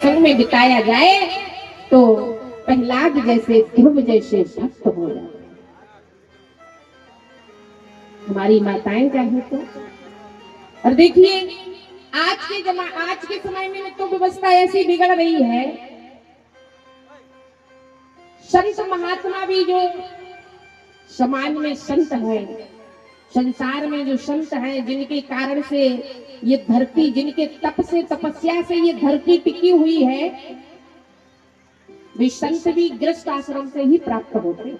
संग में बिताया जाए तो प्रहलाद जैसे ध्रुव जैसे भक्त हो जाए। हमारी माताएं चाहे तो। और देखिए आज के समय में तो व्यवस्था ऐसी बिगड़ रही है, संत महात्मा भी जो समाज में संत है, संसार में जो संत हैं, जिनके कारण से ये धरती, जिनके तप से तपस्या से ये धरती टिकी हुई है, वे संत भी गृहस्थ आश्रम से ही प्राप्त होते हैं।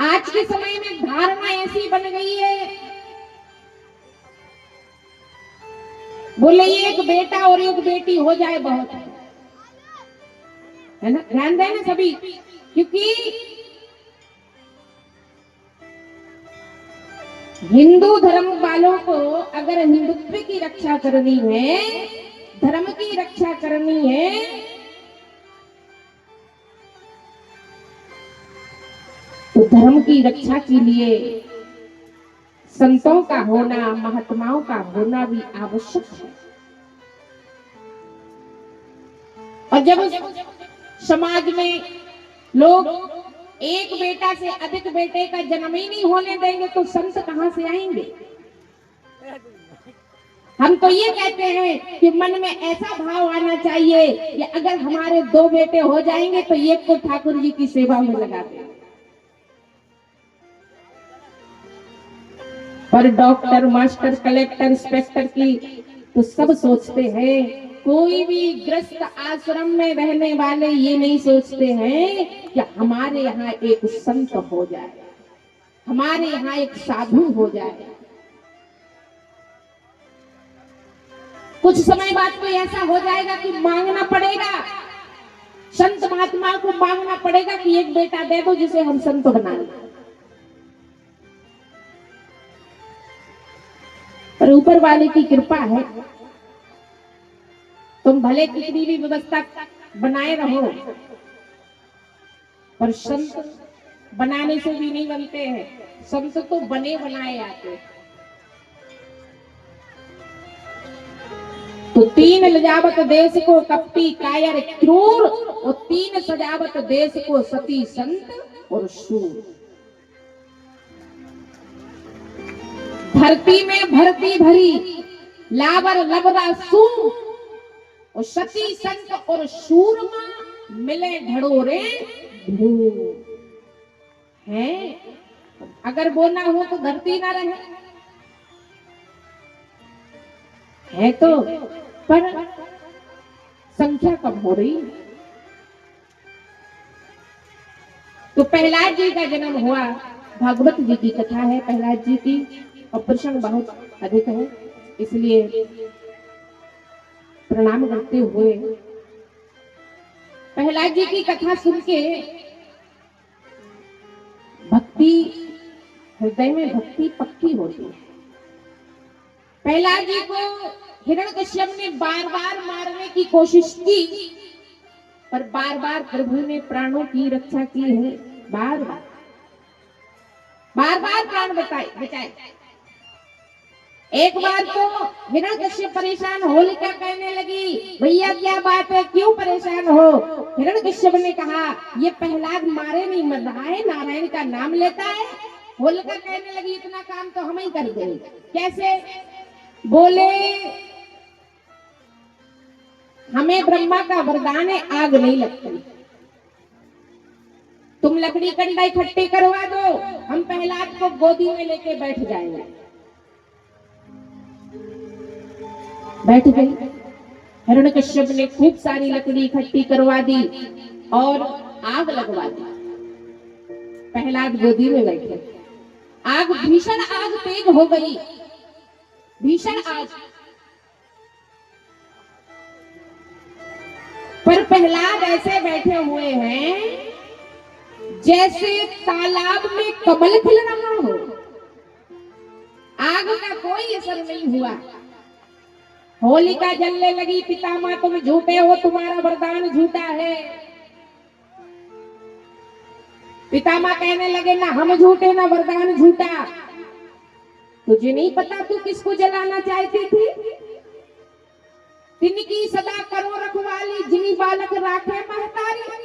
आज के समय में धारणा ऐसी बन गई है, बोले एक बेटा और एक बेटी हो जाए बहुत है ना। ध्यान देना सभी, क्योंकि हिंदू धर्म वालों को अगर हिंदुत्व की रक्षा करनी है, धर्म की रक्षा करनी है, तो धर्म की रक्षा के लिए संतों का होना, महात्माओं का होना भी आवश्यक है। और जब समाज में लोग एक बेटा से अधिक बेटे का जन्म ही नहीं होने देंगे तो संत कहां से आएंगे। हम तो ये कहते हैं कि मन में ऐसा भाव आना चाहिए कि अगर हमारे 2 बेटे हो जाएंगे तो एक को ठाकुर जी की सेवा में लगा दें। और डॉक्टर, मास्टर, कलेक्टर, इंस्पेक्टर की तो सब सोचते हैं। कोई भी गृहस्थ आश्रम में रहने वाले ये नहीं सोचते हैं कि हमारे यहाँ एक संत हो जाए, हमारे यहाँ एक साधु हो जाए। कुछ समय बाद तो ऐसा हो जाएगा कि मांगना पड़ेगा, संत महात्मा को मांगना पड़ेगा कि एक बेटा दे दो जिसे हम संत बना लें। पर ऊपर वाले की कृपा है, तुम भले कितनी भी व्यवस्था बनाए रहो, पर संत बनाने से भी नहीं बनते हैं, संत तो बने बनाए आते। तो 3 लजावत देश को कपटी कायर क्रूर, और 3 सजावत देश को सती संत और शूर। धरती में भरती भरी लावर लबदा सूर, और सती संत और शूरमा मिले ढड़ोरे हैं। अगर वो ना हो तो धरती ना रहे है, तो पर संख्या कम हो रही। तो प्रहलाद जी का जन्म हुआ, भागवत जी की कथा है प्रहलाद जी की, और प्रसंग बहुत अधिक है, इसलिए प्रणाम करते हुए प्रहलाद जी की कथा सुन के भक्ति, हृदय में भक्ति पक्की होती है। प्रहलाद जी को हिरण्यकश्यप ने बार बार मारने की कोशिश की, पर बार बार प्रभु ने प्राणों की रक्षा की है। बार बार प्राण बचाए। एक बार तो हिरण्यकश्यप परेशान, होलिका कहने लगी भैया क्या बात है, क्यों परेशान हो। हिरण्यकश्यप ने कहा ये प्रहलाद मारे नहीं मर रहा है, नारायण का नाम लेता है। होलिका कहने लगी इतना काम तो हम ही कर देंगे। कैसे? बोले हमें ब्रह्मा का वरदान है, आग नहीं लगती, तुम लकड़ी कंडा इकट्ठी करवा दो, हम प्रहलाद को गोदी में लेके बैठ जाएंगे। बैठ गई। हिरण्यकश्यप ने खूब सारी लकड़ी इकट्ठी करवा दी और आग लगवा दी। प्रहलाद गोदी में बैठे। आग, भीषण आग तेज हो गई, भीषण आग। पर प्रहलाद ऐसे बैठे हुए हैं जैसे तालाब में कमल खिल रहा हो, आग का कोई असर नहीं हुआ। होलिका जलने लगी, पितामह तुम झूठे हो, तुम्हारा वरदान झूठा है। पितामह कहने लगे ना हम झूठे ना वरदान झूठा, तुझे नहीं पता तू किसको जलाना चाहती थी। तिनकी सदा करो रखवाली, जिनी बालक राखे महतारी।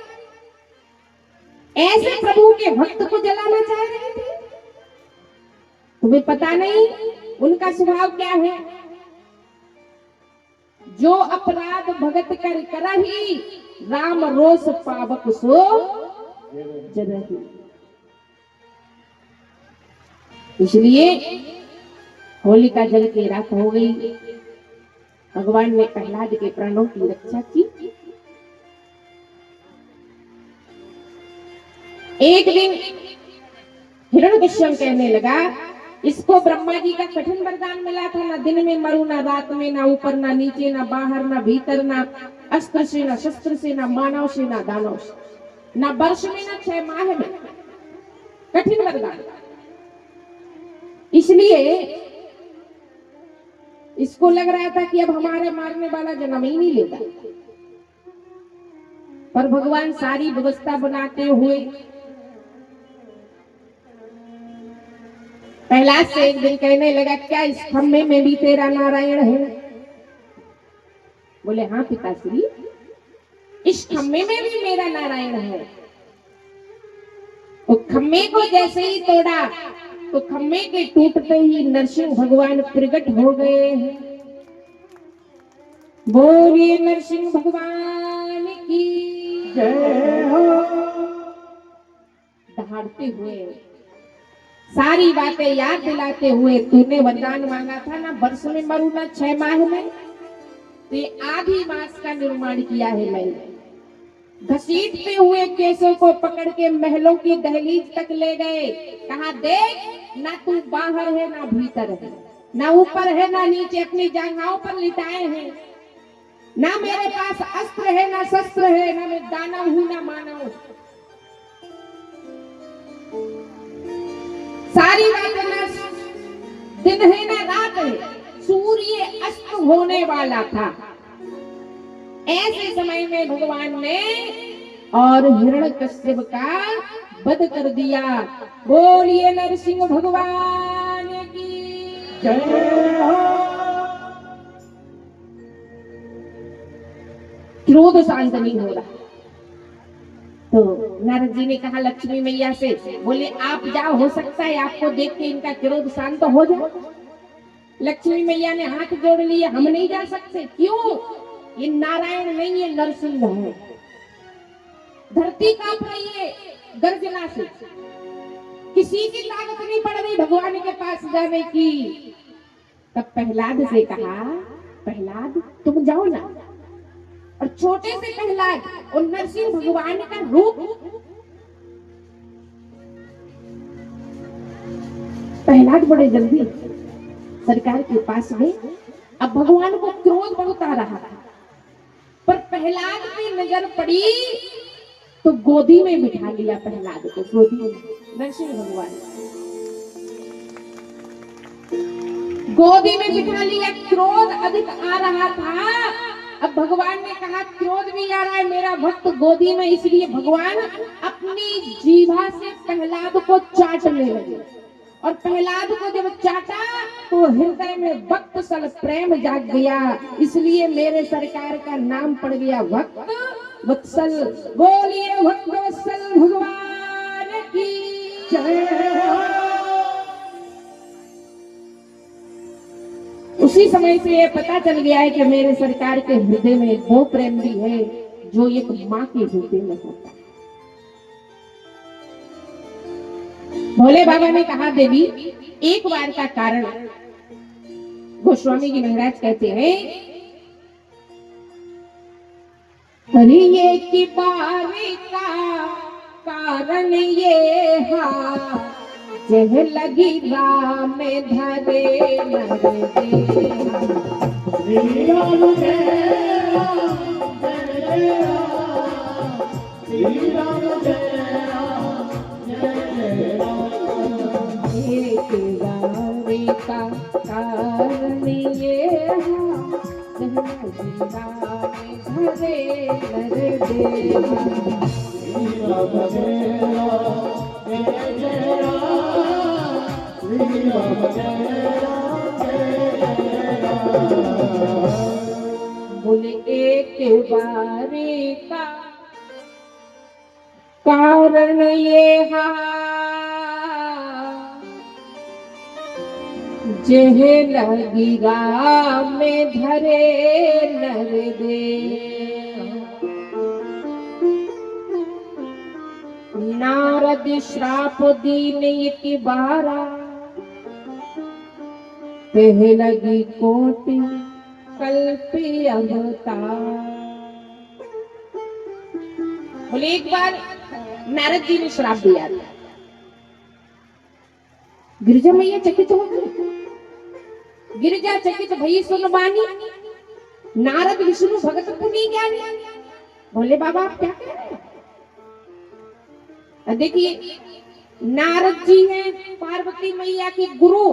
ऐसे प्रभु के भक्त को जलाना चाह रहे थे। तुम्हें पता नहीं उनका स्वभाव क्या है। जो अपराध भगत कर करही, राम रोष पावक सो जरही। इसलिए होलिका जल की रात हो गई। भगवान ने प्रहलाद के प्राणों की रक्षा की। एक दिन हिरण्यकश्यप कहने लगा, इसको ब्रह्मा जी का कठिन वरदान मिला था, ना दिन में मरू, ना रात में, ना ऊपर ना नीचे, ना बाहर ना भीतर, ना अस्त्र से ना शस्त्र से, ना मानव से ना दानव से, ना वर्ष में ना 6 माह में। कठिन वरदान। इसलिए इसको लग रहा था कि अब हमारे मारने वाला जन्म ही नहीं लेगा। पर भगवान सारी व्यवस्था बनाते हुए प्रहलाद से एक दिन कहने लगा, क्या इस खम्भे में भी तेरा नारायण है? बोले हाँ पिताश्री, इस खम्भे में भी मेरा नारायण है। तो खम्भे को जैसे ही तोड़ा तो खम्भे के टूटते ही नरसिंह भगवान प्रकट हो गए हैं। बोलिए नरसिंह भगवान की जय हो। दहाड़ते हुए सारी बातें याद दिलाते हुए, तूने वरदान मांगा था ना, वर्ष में मरू ना 6 माह में, तो ये आधी मास का निर्माण किया है मैंने। घसीटते हुए केसों को पकड़ के महलों की दहलीज तक ले गए। कहा देख, ना तू बाहर है ना भीतर है, ना ऊपर है ना नीचे, अपनी जांघाओं पर लिटाए हैं। ना मेरे पास अस्त्र है ना शस्त्र है, ना मैं दानव हूं ना मानव। सारी बातें ना दिन है ना रात है, सूर्य अस्त होने वाला था। ऐसे समय में भगवान ने और हिरण्यकश्यप का वध कर दिया। बोलिए नरसिंह भगवान की जय हो। क्रोध शांत नहीं हो रहा। तो नारद जी ने कहा लक्ष्मी मैया से, बोले आप जाओ, हो सकता है आपको देख के इनका क्रोध शांत हो जाए। लक्ष्मी मैया ने हाथ जोड़ लिए, हम नहीं जा सकते। क्यों? ये नारायण नहीं है, नरसिंह है। धरती कांप रही है गर्जना से, किसी की ताकत नहीं पड़ रही भगवान के पास जाने की। तब प्रहलाद से कहा, प्रहलाद तुम जाओ ना। और छोटे से प्रहलाद और नरसिंह भगवान का रूप। प्रहलाद बड़े जल्दी सरकार के पास गए। अब भगवान को क्रोध बहुत आ रहा था, पर प्रहलाद की नजर पड़ी तो गोदी में बिठा लिया। प्रहलाद को गोदी में नरसिंह भगवान गोदी में बिठा लिया। क्रोध अधिक आ रहा था। अब भगवान ने कहा क्रोध भी आ रहा है, मेरा भक्त गोदी में, इसलिए भगवान अपनी जीभा से प्रहलाद को चाटने लगे। और प्रहलाद को जब चाटा तो हृदय में भक्तसल प्रेम जाग गया। इसलिए मेरे सरकार का नाम पड़ गया भक्त वत्सल। बोलिए भक्त वत्सल भगवान की जय। उसी समय से ये पता चल गया है कि मेरे सरकार के हृदय में वो प्रेम भी है जो एक माँ के हृदय में होता है। भोले बाबा ने कहा देवी, एक बार का कारण गोस्वामी जी महाराज कहते हैं, अरे ये की बार का कारण ये हा, जह लगी राम में धरे नर देहा। श्री राम जय राम जय राम, श्री राम जय राम जय राम। एक बारी का कारण ये है, जह लगी राम में धरे नर देहा। श्री राम जय राम जय जय राम, श्री राम जय राम जय जय राम। एक बारी का कारण ये हा जेह लगी राम में धरे नर दे। नारद श्राप दीन इति बारा तेह लगी कोटि कल्पी अवतार। बोले एक बार नारद जी ने श्राप दिया था। गिरिजा मैया चकित हो गई। गिरिजा चकित भई सुन बानी नारद विष्णु भगत पुनि ज्ञानी। बोले बाबा आप क्या कह रहे हैं? देखिए नारद जी हैं पार्वती मैया के गुरु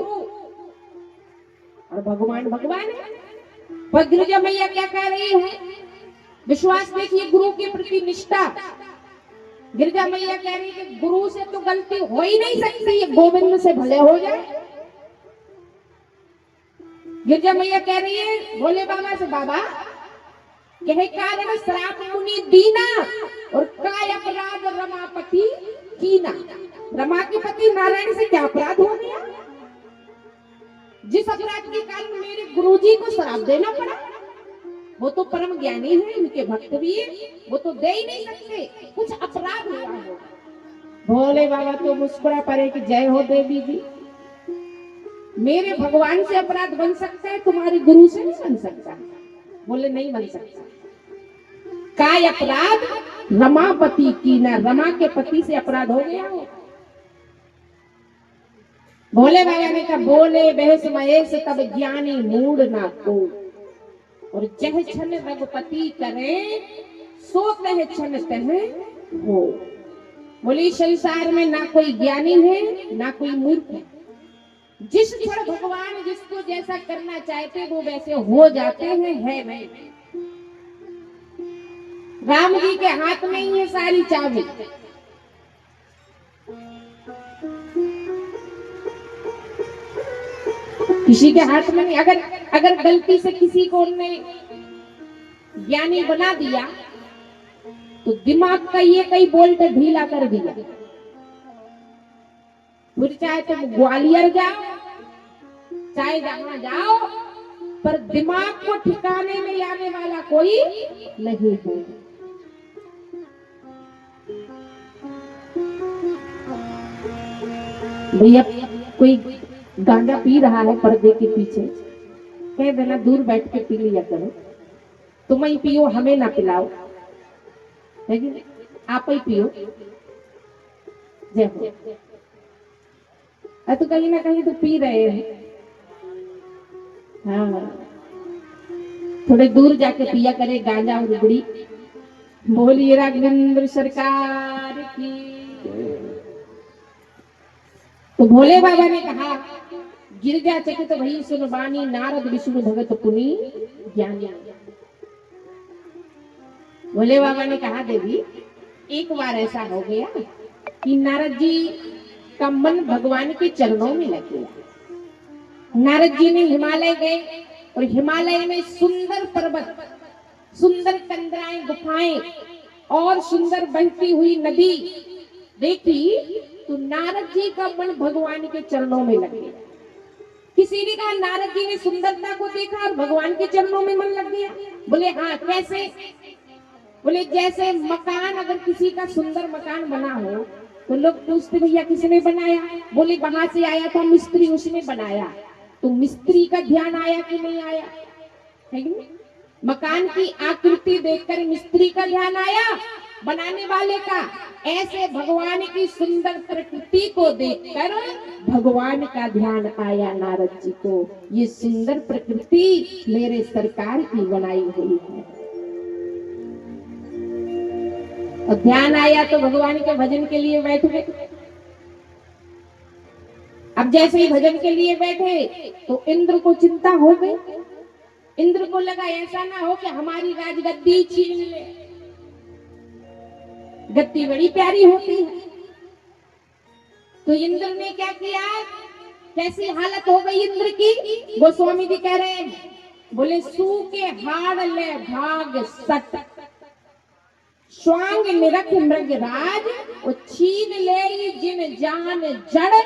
और भगवान भगवान है। पर गिरिजा मैया क्या कह रही है? विश्वास देखिए गुरु के प्रति निष्ठा। गिरिजा मैया कह रही है कि गुरु से तो गलती हो ही नहीं सकती, ये गोविंद से भले हो जाए। गिरिजा मैया कह रही है भोले बाबा से बाबा कहे कारण श्राप मुनि दीना और काय अपराध रमापति कीना। रमा के पति नारायण से क्या अपराध हो गया जिस अपराध के कारण मेरे गुरुजी को श्राप देना पड़ा? वो तो परम ज्ञानी है, उनके भक्त भी है, वो तो दे ही नहीं सकते, कुछ अपराध हुआ हो। भोले बाबा तो मुस्कुरा पड़े कि जय हो देवी जी, मेरे भगवान से अपराध बन सकता है, तुम्हारे गुरु से नहीं बन सकता। बोले नहीं बन सकता। काय अपराध रमापति की ना, रमा के पति से अपराध हो गया हो। भोले बाबा ने कहा बोले बहस महेश तब ज्ञानी मूड ना को, और जह क्षण रघुपति करे सो तह क्षण तह हो। बोले संसार में ना कोई ज्ञानी है ना कोई मूर्ख है। जिस क्षण भगवान जिसको जैसा करना चाहते वो वैसे हो जाते हैं, है नहीं। राम जी के हाथ में ही है सारी चाबी। किसी के हाथ में नहीं। अगर गलती से किसी को उन्होंने ज्ञानी बना दिया तो दिमाग का ये कई बोल्ट ढीला कर दिया। फिर चाहे तुम ग्वालियर जाओ चाहे जहां जाओ, पर दिमाग को ठिकाने में लाने वाला कोई नहीं है। भैया कोई गांजा पी रहा है पर्दे के पीछे, कह देना दूर बैठ के पी लिया करो, तुम ही पियो हमें ना पिलाओ, लेकिन आप ही पियो। जय हो। तो कहीं ना कहीं तो पी रहे हैं। हाँ थोड़े दूर जाके पिया करे गांजा और रुगड़ी। बोलिए राघवेंद्र सरकार की। तो भोले बाबा ने कहा गिरजा चकित भई सुन बानी नारद विष्णु भगत पुनि ज्ञानी। भोले बाबा ने कहा देवी एक बार ऐसा हो गया कि नारद जी का मन भगवान के चरणों में लग गया। नारद जी ने हिमालय गए और हिमालय में सुंदर पर्वत, सुंदर कंदराएं, गुफाएं और सुंदर बहती हुई नदी देखी तो नारद जी का मन भगवान के चरणों में लग गया। किसी ने कहा नारद जी ने सुंदरता को देखा और भगवान के चरणों में मन लग गया। बोले हाँ कैसे? बोले जैसे मकान, अगर किसी का सुंदर मकान बना हो तो लोग पूछते भैया किसने बनाया? बोले वहां से आया था मिस्त्री, उसने बनाया। तो मिस्त्री का ध्यान आया कि नहीं आया? है कि नहीं? मकान की आकृति देखकर मिस्त्री का ध्यान आया, बनाने वाले का। ऐसे भगवान की सुंदर प्रकृति को देखकर भगवान का ध्यान आया नारद जी को। ये सुंदर प्रकृति मेरे सरकार की बनाई हुई है। और ध्यान आया तो भगवान के भजन के लिए बैठ गए। अब जैसे ही भजन के लिए बैठे तो इंद्र को चिंता हो गई। इंद्र को लगा ऐसा ना हो कि हमारी राजगद्दी छीन ले। गद्दी बड़ी प्यारी होती है। तो इंद्र ने क्या किया? कैसी हालत हो गई इंद्र की? गोस्वामी जी कह रहे हैं बोले सू के हाड़ ले भाग सट, स्वांग निरख मृग राज, वो छीन ले जिन जान जड़,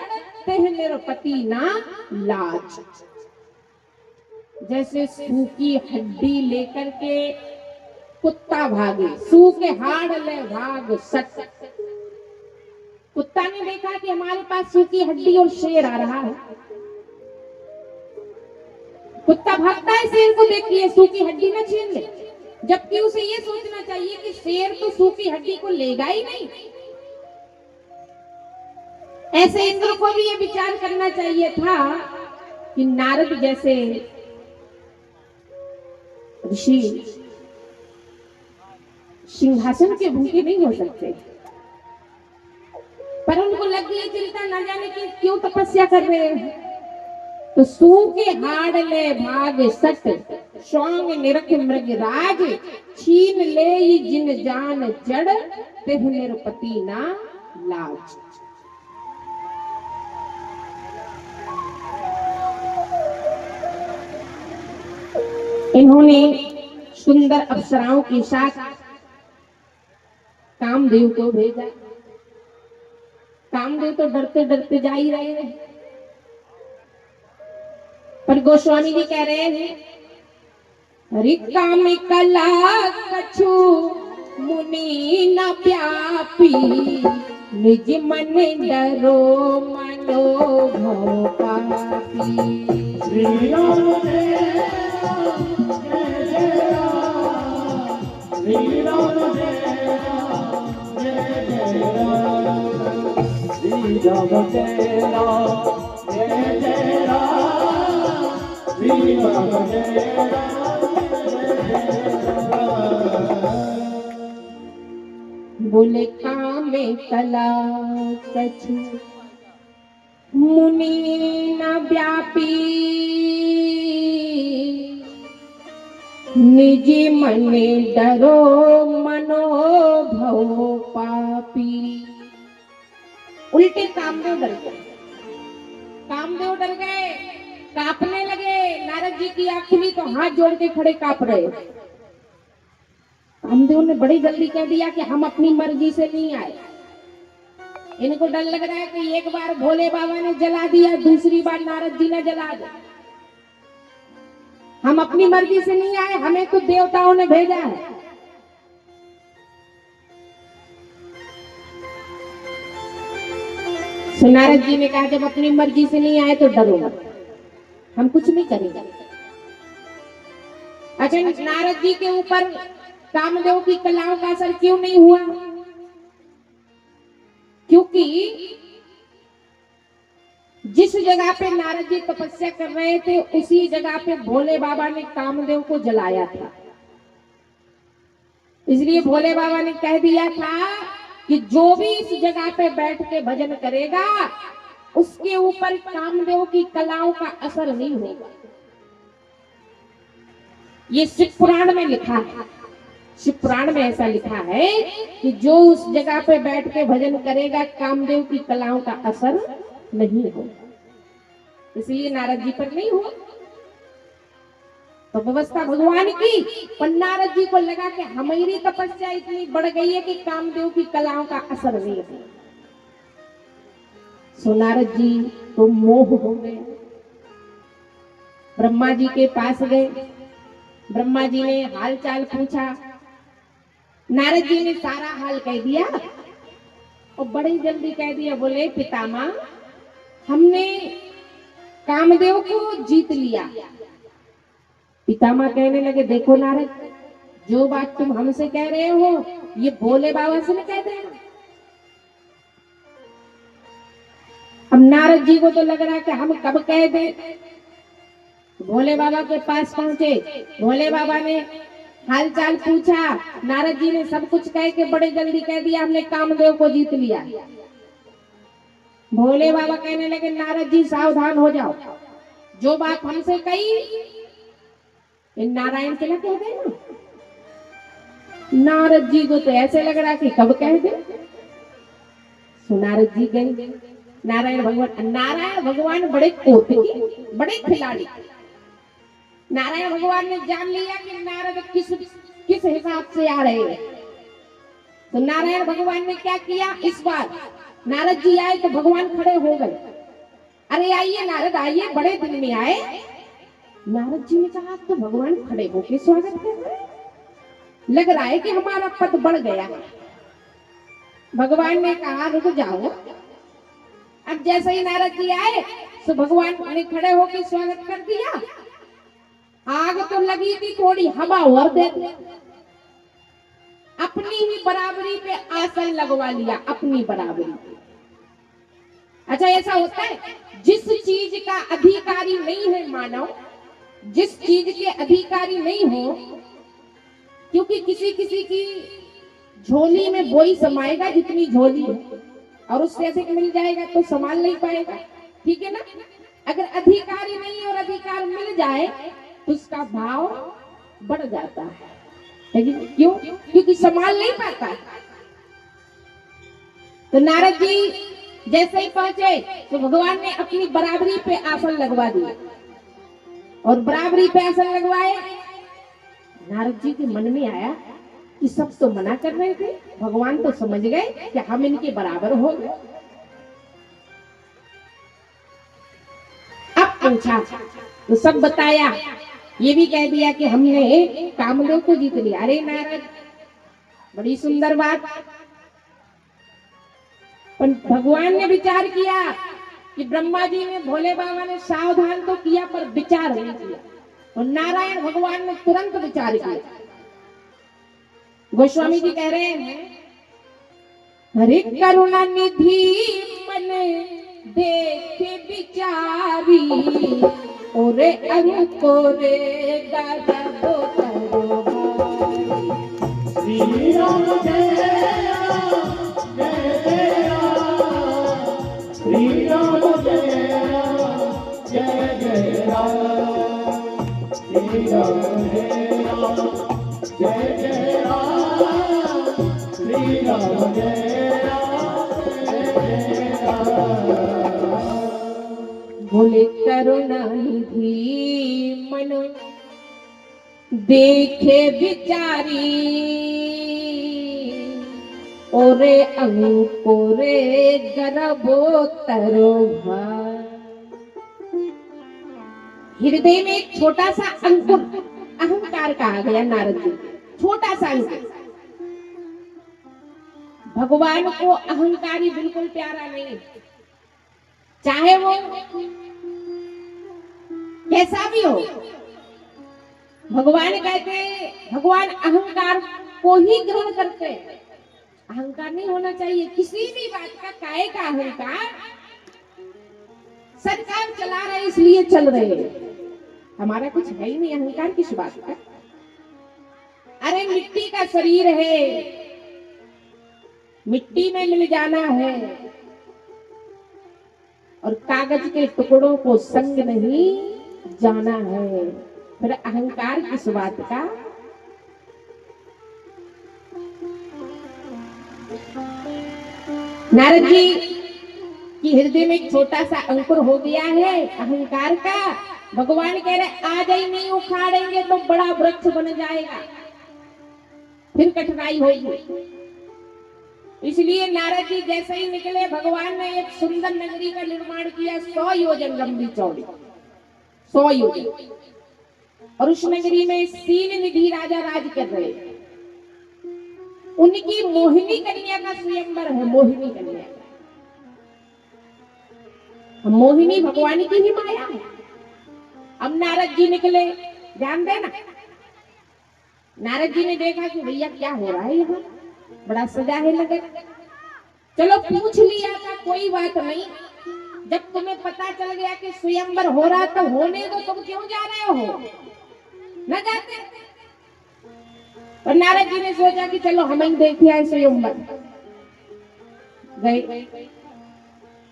तेह निरपति ना लाज। जैसे सू की हड्डी लेकर के कुत्ता भागे, सू के हाड़ ले भाग सट। कुत्ता ने देखा कि हमारे पास सू की हड्डी और शेर आ रहा है, कुत्ता भागता है शेर को देख के सू की हड्डी न छीन ले, जबकि उसे ये सोचना चाहिए कि शेर तो सू की हड्डी को लेगा ही नहीं। ऐसे इंद्र को भी ये विचार करना चाहिए था कि नारद जैसे ऋषि सिंहासन के भूखे नहीं हो सकते, पर उनको लग गई चिंता, न जाने कि क्यों तपस्या कर रहे हैं। तो सू के हाड़ ले भाग सट, स्वांग निरख मृग राज, छीन ले जिन जान जड़, तेह निरपति ना लाज। इन्होंने सुंदर अप्सराओं के साथ कामदेव को भेजा। कामदेव तो डरते डरते जा ही रहे हैं, पर गोस्वामी जी कह रहे हैं, हरि काम कला कछु मुनि न व्यापी, निज मन डरो मनो भव पापी। श्री राम जय राम जय जय राम, श्री राम जय राम जय जय राम, श्री राम जय राम जय जय राम, श्री राम जय राम जय जय राम। बोले कामे कला कछु मुनि न व्यापी, निज मन डरो मनो भव पापी। उल्टे कामदेव डर गए, कामदेव डर गए, कांपने लगे। नारद जी की आंख खुली तो हाथ जोड़ के खड़े कांप रहे। कामदेव ने बड़ी जल्दी कह दिया कि हम अपनी मर्जी से नहीं आए। इनको डर लग रहा है कि एक बार भोले बाबा ने जला दिया, दूसरी बार नारद जी ने जला दिया। हम अपनी मर्जी से नहीं आए, हमें तो देवताओं ने भेजा है। तो नारद जी ने कहा जब अपनी मर्जी से नहीं आए तो डरो मत, हम कुछ नहीं करेंगे। अच्छा, नारद जी के ऊपर कामदेव की कलाओं का असर क्यों नहीं हुआ? क्योंकि जिस जगह पे नारद जी तपस्या कर रहे थे उसी जगह पे भोले बाबा ने कामदेव को जलाया था। इसलिए भोले बाबा ने कह दिया था कि जो भी इस जगह पे बैठ के भजन करेगा उसके ऊपर कामदेव की कलाओं का असर नहीं होगा। ये शिव पुराण में लिखा है, शिव पुराण में ऐसा लिखा है कि जो उस जगह पे बैठ के भजन करेगा कामदेव की कलाओं का असर नहीं होगा। इसलिए नारद जी पर नहीं हुआ। तो व्यवस्था भगवान की, पर नारद जी को लगा कि हमारी तपस्या इतनी बढ़ गई है कि कामदेव की कलाओं का असर नहीं है। सो नारद जी तो मोह हो गए, ब्रह्मा जी के पास गए। ब्रह्मा जी ने हाल चाल पूछा, नारद जी ने सारा हाल कह दिया और बड़ी जल्दी कह दिया। बोले पितामह, हमने कामदेव को जीत लिया। पितामह कहने लगे, देखो नारद, जो बात तुम हमसे कह रहे हो ये भोले बाबा से न कह देना। अब नारद जी को तो लग रहा कि हम कब कह दें। भोले बाबा के पास पहुंचे, भोले बाबा ने हाल चाल पूछा, नारद जी ने सब कुछ कह के बड़े जल्दी कह दिया हमने कामदेव को जीत लिया। भोले बाबा कहने लगे, नारद जी सावधान हो जाओ, जो बात हमसे कही इन नारायण से न कह देना। नारद जी को तो ऐसे लग रहा कि कब कह दे। सो नारद जी गए, नारायण भगवान बड़े कोटकी, बड़े खिलाड़ी। नारायण भगवान ने जान लिया कि नारद किस हिसाब से आ रहे हैं। तो नारायण भगवान ने क्या किया, इस बार नारद जी आए तो भगवान खड़े हो गए। अरे आइए नारद आइए, बड़े दिन में आए। नारद जी ने कहा तो भगवान खड़े होकर स्वागत कर रहे हैं, लग रहा है कि हमारा पद बढ़ गया। भगवान ने कहा रुक जाओ। अब जैसे ही नारद जी आए तो भगवान ने खड़े होकर स्वागत कर दिया। आग तो लगी थी थोड़ी, हवा और दे दी, अपनी ही बराबरी पे आसन लगवा लिया, अपनी बराबरी पे। अच्छा ऐसा होता है, जिस चीज का अधिकारी नहीं है मानव, जिस चीज के अधिकारी नहीं हो, क्योंकि किसी किसी की झोली में वही समाएगा जितनी झोली है, और उससे अधिक मिल जाएगा तो संभाल नहीं पाएगा, ठीक है ना। अगर अधिकारी नहीं और अधिकार मिल जाए तो उसका भाव बढ़ जाता है, लेकिन क्यों, क्योंकि संभाल नहीं पाता। तो नारद जी जैसे ही पहुंचे तो भगवान ने अपनी बराबरी पे आसन लगवा दिया, और बराबरी पे आसन लगवाए। नारद जी के मन में आया कि सब तो मना कर रहे थे, भगवान तो समझ गए कि हम इनके बराबर हो गए। अब पूछा तो सब बताया, ये भी कह दिया कि हमने कामदेव को जीत लिया। अरे नारद, बड़ी सुंदर बात। पर भगवान ने विचार किया कि ब्रह्मा जी ने, भोले बाबा ने सावधान तो किया पर विचार नहीं किया, और नारायण भगवान ने तुरंत विचार किया। गोस्वामी जी कह रहे हैं, हरे करुणा निधि मन देखे विचारी, ओरे अंको रे गरबो तरो श्री राम जय जय राम, श्री राम जय जय जय राम, श्री राम जय राम जय जय राम, श्री राम जय राम जय राम। बोले करुणा निधि मन देखे विचारी, ओरे अंको रे गरबो तरो भाई। हृदय में एक छोटा सा अंकुर अहंकार कहा गया नारद जी, छोटा सा अंकुर। भगवान को अहंकारी बिल्कुल प्यारा नहीं, चाहे वो कैसा भी हो। भगवान कहते, भगवान अहंकार को ही ग्रहण करते हैं। अहंकार नहीं होना चाहिए किसी भी बात का। काहे का अहंकार? सरकार चला रहे इसलिए चल रहे हैं, हमारा कुछ है ही नहीं, अहंकार किस बात का। अरे मिट्टी का शरीर है, मिट्टी में मिल जाना है, और कागज के टुकड़ों को संग नहीं जाना है, फिर अहंकार किस बात का। नारद जी की हृदय में एक छोटा सा अंकुर हो गया है अहंकार का। भगवान कह रहे आज ही नहीं उखाड़ेंगे तो बड़ा वृक्ष बन जाएगा, फिर कठिनाई होगी। इसलिए नारद जी जैसे ही निकले, भगवान ने एक सुंदर नगरी का निर्माण किया, 100 योजन लंबी चौड़ी, 100 योजन। और उस नगरी में सीन निधि राजा राज कर रहे, उनकी मोहिनी कन्या का स्वयंवर है। मोहिनी कन्या, मोहिनी भगवान की ही माया है। अब नारद जी निकले, ध्यान देना, नारद जी ने देखा कि भैया क्या हो रहा है यहाँ, बड़ा सजा है नगर। चलो पूछ लिया था, कोई बात नहीं। जब तुम्हें पता चल गया कि स्वयंवर हो रहा तो होने दो, तुम क्यों जा रहे हो, न जाते। और नारद जी ने सोचा कि चलो हम ही देखे आए स्वयंवर। गए,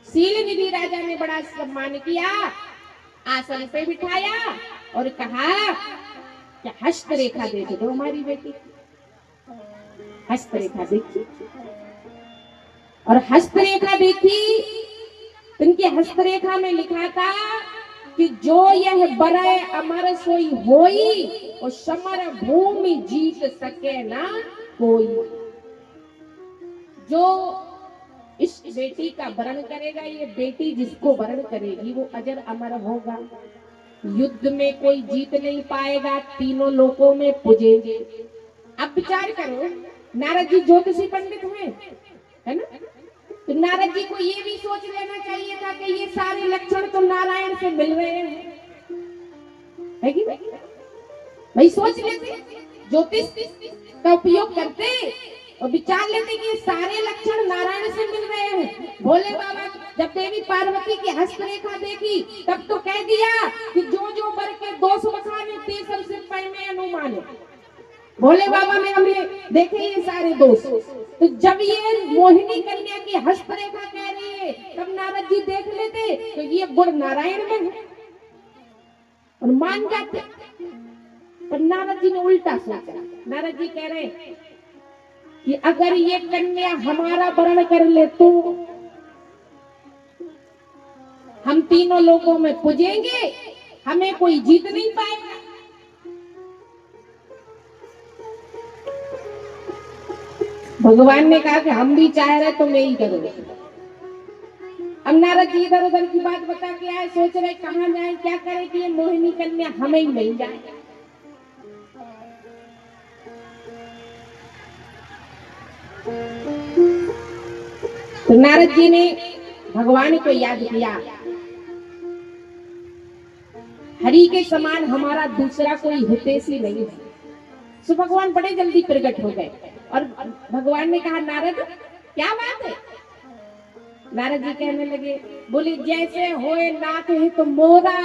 सील निधि राजा ने बड़ा सम्मान किया, आसन पे बिठाया और कहा कि हस्तरेखा देख दो हमारी बेटी, हस्तरेखा देखी। और हस्तरेखा देखी, उनकी हस्तरेखा में लिखा था कि जो यह बरय अमर सोई होई और समर भूमि जीत सके ना कोई। जो इस बेटी का वरण करेगा, ये बेटी जिसको वरण करेगी वो अजर अमर होगा। युद्ध में कोई जीत नहीं पाएगा, तीनों लोकों में पुजेंगे। अब विचार करो, नारद जी ज्योतिषी पंडित हैं, है ना? तो नारद जी को ये भी सोच लेना चाहिए था कि ये सारे लक्षण तो नारायण से मिल रहे हैं, है कि भाई? सोच लेते, ज्योतिष का उपयोग करते और विचार लेते कि ये सारे लक्षण नारायण से मिल रहे हैं। भोले बाबा जब देवी पार्वती की हस्तरेखा देखी तब तो कह दिया कि जो जो वर के दोष बखाने ते सबसे पहले अनुमान। भोले बाबा में हमने देखे ये सारे दोष। तो जब ये मोहिनी कन्या की हस्तरेखा कह रही है तब नारद जी देख लेते तो ये गुण नारायण में है और मान जाते। पर नारद जी ने उल्टा सोचा। नारद जी कह रहे कि अगर ये कन्या हमारा वर्ण कर ले तो हम तीनों लोगों में पुजेंगे, हमें कोई जीत नहीं पाएगा। भगवान ने कहा कि हम भी चाह रहे तो मैं ही करूंगा। अब नारद जी इधर उधर की बात बता के आए, सोच रहे कहां जाए, क्या करे कि ये मोहिनी कन्या हमें ही मिल जाए। तो नारद जी ने भगवान को याद किया, हरि के समान हमारा दूसरा कोई हितैषी नहीं है। तो भगवान बड़े जल्दी प्रकट हो गए और भगवान ने कहा, नारद क्या बात है? नारद जी कहने लगे, बोले जैसे होए नाथ हित मोरा,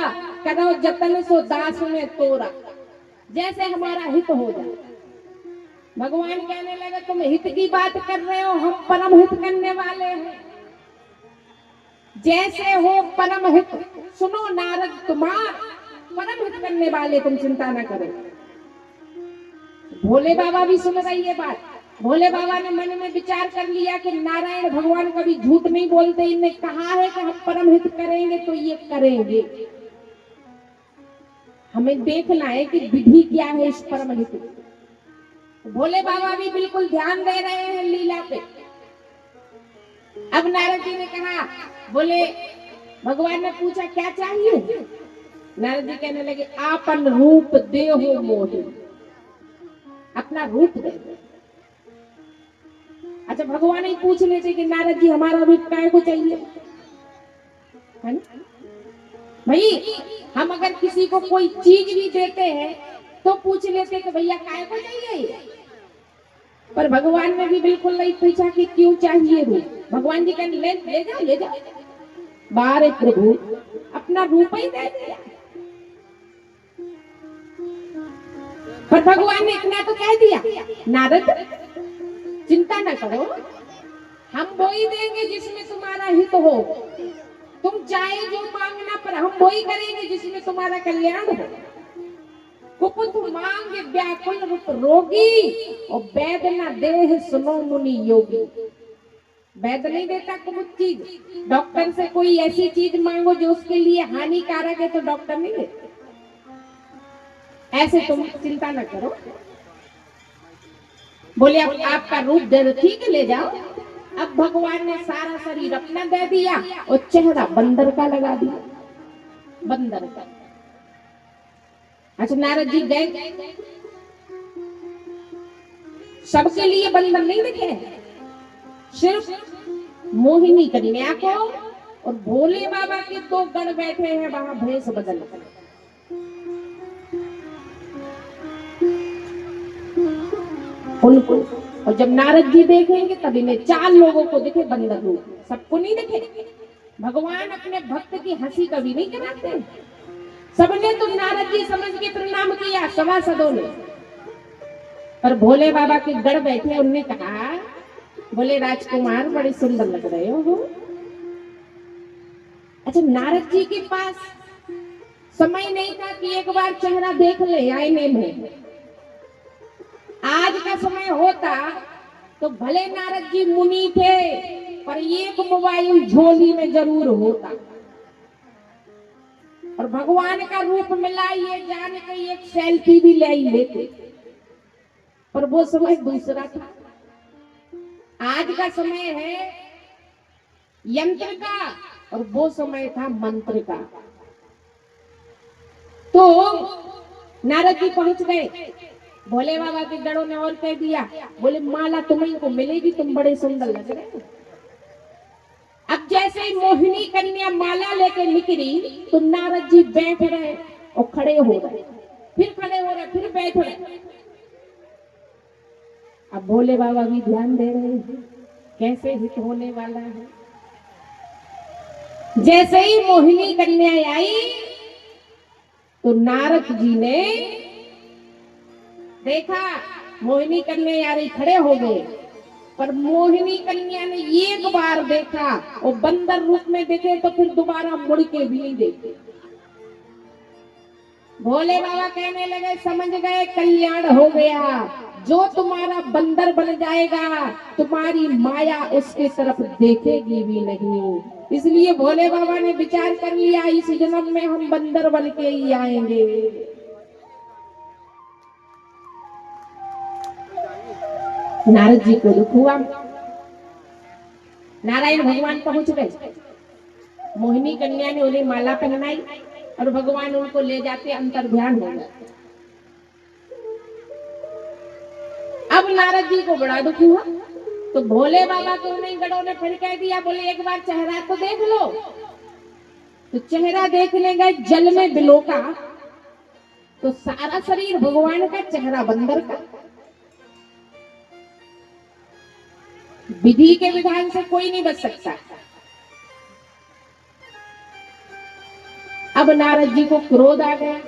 करो जतन सो दास में तोरा। जैसे हमारा हित हो जाए। भगवान कहने लगे, तुम हित की बात कर रहे हो, हम परम हित करने वाले हैं। जैसे हो परम हित, सुनो नारद तुम्हारा परम हित करने वाले, तुम चिंता ना करो। भोले बाबा भी सुन रही है बात। भोले बाबा ने मन में विचार कर लिया कि नारायण भगवान कभी झूठ नहीं बोलते, इन्हें कहा है कि हम परम हित करेंगे तो ये करेंगे। हमें देखना है कि विधि क्या है इस परम हित की। भोले बाबा भी बिल्कुल ध्यान दे रहे हैं लीला पे। अब नारद जी ने कहा, बोले भगवान ने पूछा क्या चाहिए? नारद जी कहने लगे, आपन रूप देहो मोहि, अपना रूप दे दो। अच्छा, भगवान ही पूछ लेते कि नारद जी हमारा रूप काय को चाहिए, है ना? भाई हम अगर किसी को कोई चीज भी देते हैं तो पूछ लेते कि भैया काय को चाहिए। पर भगवान ने भी बिल्कुल नहीं पूछा कि क्यों चाहिए रूप। भगवान जी कहने ले जाओ ले जाओ। बारे प्रभु अपना रूप ही दे दिया। पर भगवान ने इतना तो कह दिया, नारद चिंता ना करो, हम वो ही देंगे जिसमें तुम्हारा हित हो। तुम चाहे जो मांगना, पर हम वो ही करेंगे जिसमें तुम्हारा कल्याण हो। कुपुत मांग व्याकुल रूप रोगी और वैद न देह सुनो मुनि योगी। वैद नहीं देता कुछ चीज, डॉक्टर से कोई ऐसी चीज मांगो जो उसके लिए हानिकारक है तो डॉक्टर नहीं देते। ऐसे तुम चिंता न करो। बोले अब आपका रूप दे दो, ठीक है ले जाओ। अब भगवान ने सारा शरीर अपना दे दिया और चेहरा बंदर का लगा दिया, बंदर का। अच्छा, नारद जी गए, सबके लिए बंदर नहीं दिखे, सिर्फ मोहिनी कन्या को और भोले बाबा के दो गण बैठे हैं वहां भेष बदल कर। उनको, और जब नारद जी देखेंगे तब इन्हें 4 लोगों को दिखे बंदर रूप, सबको नहीं दिखे। भगवान अपने भक्त की हंसी कभी नहीं कराते। सबने तो नारद जी समझ के प्रणाम किया, सभासदों ने। पर भोले बाबा के गढ़ बैठे, उनने कहा, बोले राजकुमार बड़े सुंदर लग रहे हो। अच्छा, नारद जी के पास समय नहीं था कि एक बार चेहरा देख ले आईने में। आज का समय होता तो भले नारद जी मुनि थे, पर एक मोबाइल झोली में जरूर होता। और और भगवान का रूप मिला ये जान के एक सेल्फी भी ले ही लेते, पर वो समय दूसरा था। आज का समय है यंत्र का और वो समय था मंत्र का। तो नारद जी पहुंच गए, भोले बाबा के गणों ने और कह दिया, बोले माला तुम्हें को मिलेगी, तुम बड़े सुंदर लग रहे हो। अब जैसे ही मोहिनी कन्या माला लेके निकली तो नारद जी बैठ रहे और खड़े हो रहे, फिर खड़े हो रहे, फिर बैठ रहे। अब भोले बाबा भी ध्यान दे रहे हैं कैसे हित होने वाला है। जैसे ही मोहिनी कन्या आई तो नारद जी ने देखा मोहिनी कन्या आ रही, खड़े हो गए। पर मोहिनी कन्या ने एक बार देखा और बंदर रूप में देखे तो फिर दोबारा मुड़ के भी नहीं देखे। भोले बाबा कहने लगे, समझ गए कल्याण हो गया, जो तुम्हारा बंदर बन जाएगा तुम्हारी माया उसके तरफ देखेगी भी नहीं। इसलिए भोले बाबा ने विचार कर लिया, इस जन्म में हम बंदर बन के ही आएंगे। नारद जी को दुख हुआ। नारायण भगवान पहुंच गए, मोहिनी कन्या ने उन्हें माला पहनाई और भगवान उनको ले जाते अंतर्ध्यान हो जाते। अब नारद जी को बड़ा दुख हुआ तो भोले बाबा को उन्हीं गणों ने फिर कह दिया, बोले एक बार चेहरा तो देख लो। तो चेहरा देखने गए, जल में बिलोका तो सारा शरीर भगवान का, चेहरा बंदर का। विधि के विधान से कोई नहीं बच सकता। अब नारद जी को क्रोध आ गया।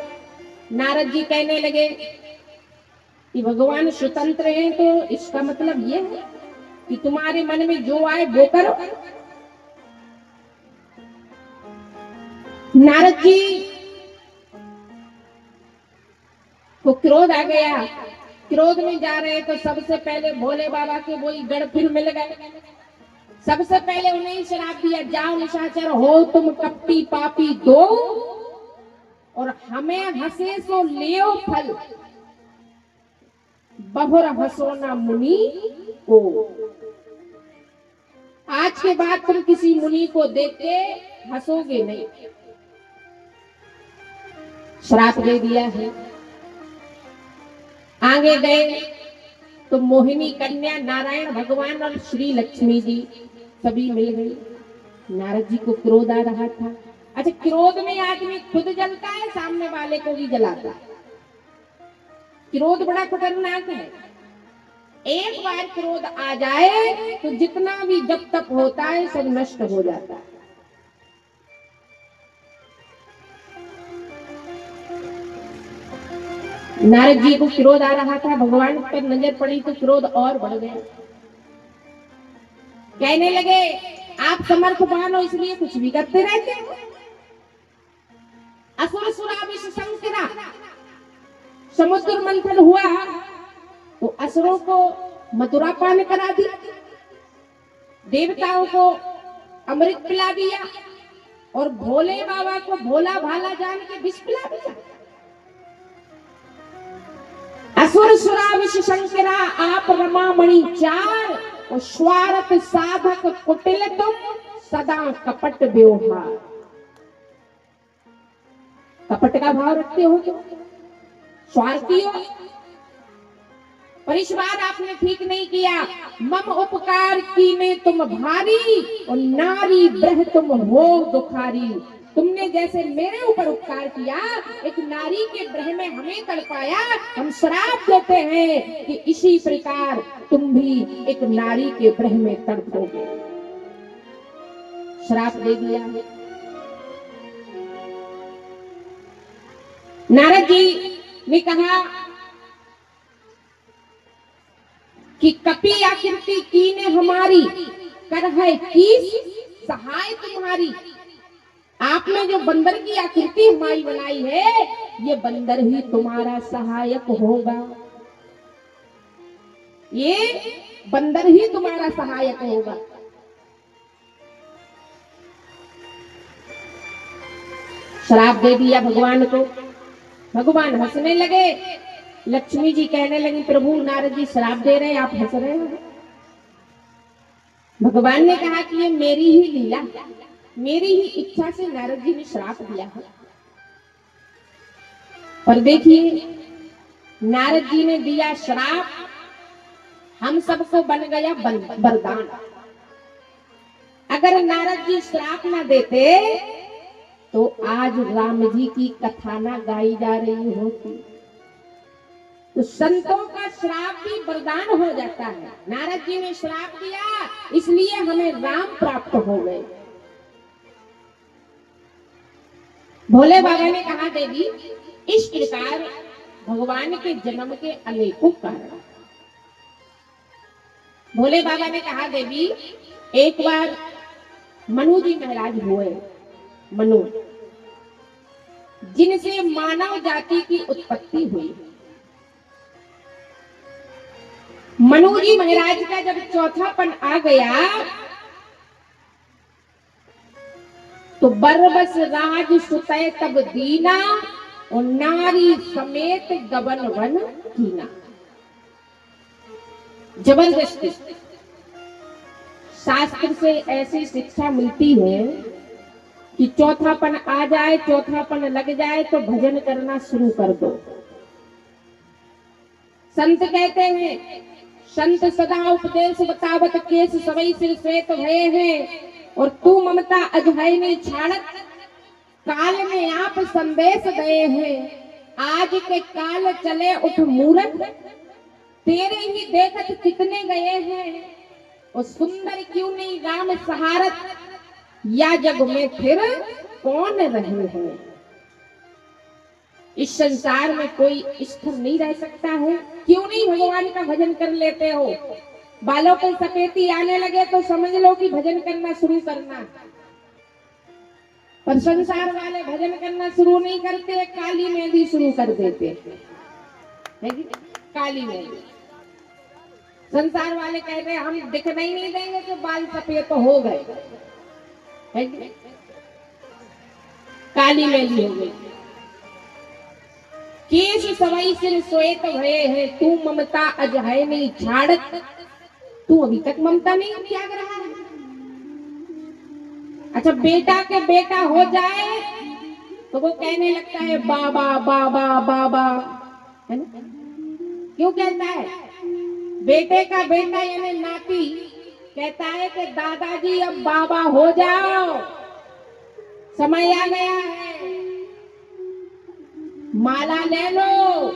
नारद जी कहने लगे कि भगवान स्वतंत्र हैं, तो इसका मतलब ये है कि तुम्हारे मन में जो आए वो करो। नारद जी को क्रोध आ गया। क्रोध में जा रहे तो सबसे पहले भोले बाबा के वही गढ़ फिर मिल गए। सबसे पहले उन्हें श्राप दिया, जाओ निशाचर हो तुम कपटी पापी दो, और हमें हंसे सो लेओ फल, बहुर हंसो ना मुनि को। आज के बाद तुम किसी मुनि को देख के हंसोगे नहीं। श्राप दे दिया है। आगे गए तो मोहिनी कन्या, नारायण भगवान और श्री लक्ष्मी जी सभी मिल गई। नारद जी को क्रोध आ रहा था। अच्छा, क्रोध में आदमी खुद जलता है, सामने वाले को भी जलाता है। क्रोध बड़ा खतरनाक है। एक बार क्रोध आ जाए तो जितना भी जब तक होता है सब नष्ट हो जाता है। नारद जी को क्रोध आ रहा था, भगवान पर नजर पड़ी तो क्रोध और बढ़ गया। कहने लगे, आप समर्थवान हो इसलिए कुछ भी करते रहते हो। असुर सुराविश संकरा, समुद्र मंथन हुआ तो असुरों को मथुरा पान करा दी, देवताओं को अमृत पिला दिया और भोले बाबा को भोला भाला जान के विष पिला दिया। असुर सुराविश शंकरा आप रमामणि चार, और स्वार्थ साधक कुटिल तुम सदा कपट व्यवहार। कपट का भाव रखते हो तुम, स्वार्थी हो। पर इस बार आपने ठीक नहीं किया। मम उपकार कीने तुम भारी, और नारी ब्रह तुम हो दुखारी। तुमने जैसे मेरे ऊपर उपकार किया, एक नारी के ब्रह में हमें तड़पाया, हम श्राप देते हैं कि इसी प्रकार तुम भी एक नारी के ब्रह में तड़पोगे। श्राप दे दिया है। नारद जी ने कहा कि कपि आकृति कीने हमारी, कर है किस सहाय तुम्हारी। आपने जो बंदर की आकृति हमारी बनाई है, ये बंदर ही तुम्हारा सहायक होगा। ये बंदर ही तुम्हारा सहायक होगा। श्राप दे दिया भगवान को। भगवान हंसने लगे। लक्ष्मी जी कहने लगी, प्रभु नारद जी श्राप दे रहे हैं, आप हंस रहे हो। भगवान ने कहा कि ये मेरी ही लीला, मेरी ही इच्छा से नारद जी ने श्राप दिया है। और देखिए, नारद जी ने दिया श्राप, हम सबको बन गया वरदान। अगर नारद जी श्राप ना देते तो आज राम जी की कथा ना गाई जा रही होती। तो संतों का श्राप भी वरदान हो जाता है। नारद जी ने श्राप दिया, इसलिए हमें राम प्राप्त हो गए। भोले बाबा ने कहा, देवी इस प्रकार भगवान के जन्म के अनेकों कारण। भोले बाबा ने कहा, देवी एक बार मनु जी महाराज हुए, मनु जिनसे मानव जाति की उत्पत्ति हुई। मनु जी महाराज का जब चौथापन आ गया तो बरबस राज सुतय तब दीना और नारी समेत गबन वन कीना। जबरदस्ती शास्त्र से ऐसी शिक्षा मिलती है कि चौथापन आ जाए, चौथापन लग जाए तो भजन करना शुरू कर दो। संत कहते हैं, संत सदा उपदेश बतावत केस सवई सिर श्वेत भये हैं, और तू ममता अजहय ने छाड़त काल में आप संदेश गए हैं। आज के काल चले उठ मूरत, तेरे ही देखत कितने गए हैं, और सुंदर क्यों नहीं राम सहारत, या जग में फिर कौन रहे हैं। इस संसार में कोई स्थिर नहीं रह सकता है। क्यों नहीं भगवान का भजन कर लेते हो। बालों पे सफेदी आने लगे तो समझ लो कि भजन करना शुरू करना। पर संसार वाले भजन करना शुरू नहीं करते, काली मेहंदी शुरू कर देते हैं। काली मेहंदी संसार वाले कह रहे हम दिखना ही नहीं देंगे कि बाल सफेद तो हो गए, काली मेहंदी हो गई। केश सवई सिर श्वेत भये हैं, तू ममता अजहय नहीं छाड़त। तू अभी तक ममता नहीं त्याग रहा है। अच्छा, बेटा के बेटा हो जाए तो वो कहने लगता है बाबा बाबा बाबा, है ना? क्यों कहता है? बेटे का बेटा यानी नाती कहता है कि दादाजी अब बाबा हो जाओ, समय आ गया है, माला ले लो।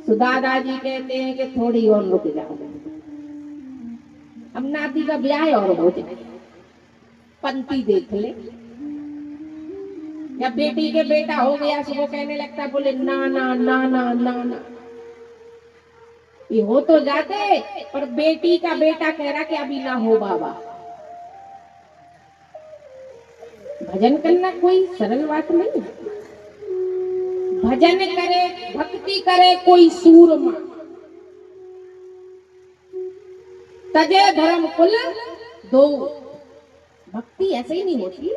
तो दादाजी कहते हैं कि थोड़ी और रुक जाओ, अब नाती का ब्याह और हो जाए, पंती देख ले। या बेटी के बेटा हो गया तो वो कहने लगता है, बोले ना ना ना ना ना ना, ये हो तो जाते, पर बेटी का बेटा कह रहा कि अभी ना हो बाबा। भजन करना कोई सरल बात नहीं। भजन करे, भक्ति करे कोई सूरमा, तजे धर्म कुल दो। भक्ति ऐसे ही नहीं होती,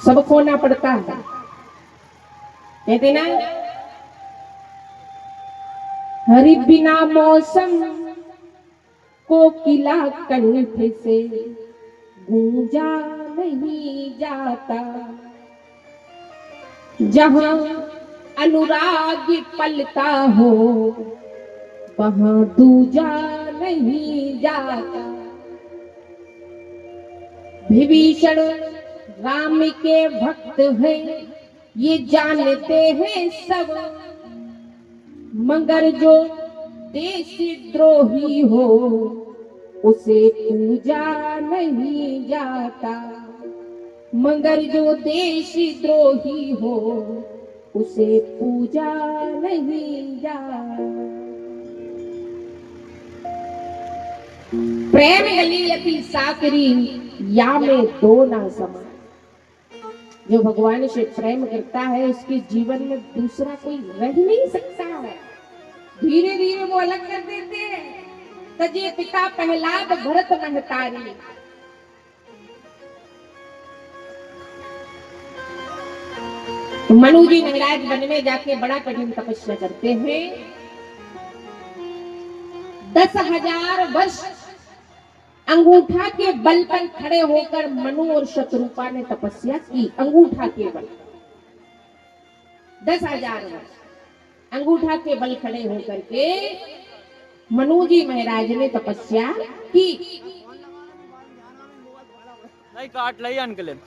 सब खोना पड़ता है। कहते ना, हरि बिना मौसम कोकिला कंठ से गूंजा नहीं जाता, जहां अनुराग पलता हो वहां दूजा नहीं जाता। विभीषण राम के भक्त हैं ये जानते हैं सब, मगर जो देशद्रोही हो उसे पूजा नहीं जाता, मगर जो देशद्रोही हो उसे पूजा नहीं जाता। प्रेम गली अति साकरी या में दो ना समा। जो भगवान से प्रेम करता है उसके जीवन में दूसरा कोई रह नहीं सकता है। धीरे धीरे वो अलग कर देते हैं। तजे पिता प्रहलाद भरत महतारी, तो मनु जी महाराज वन में जाके बड़ा कठिन तपस्या करते हैं। 10,000 वर्ष अंगूठा के बल पर खड़े होकर मनु और शत्रुपा ने तपस्या की। अंगूठा के बल 10,000 वर्ष अंगूठा के बल खड़े होकर के मनु जी महाराज ने तपस्या की। नहीं काट ली अंकल।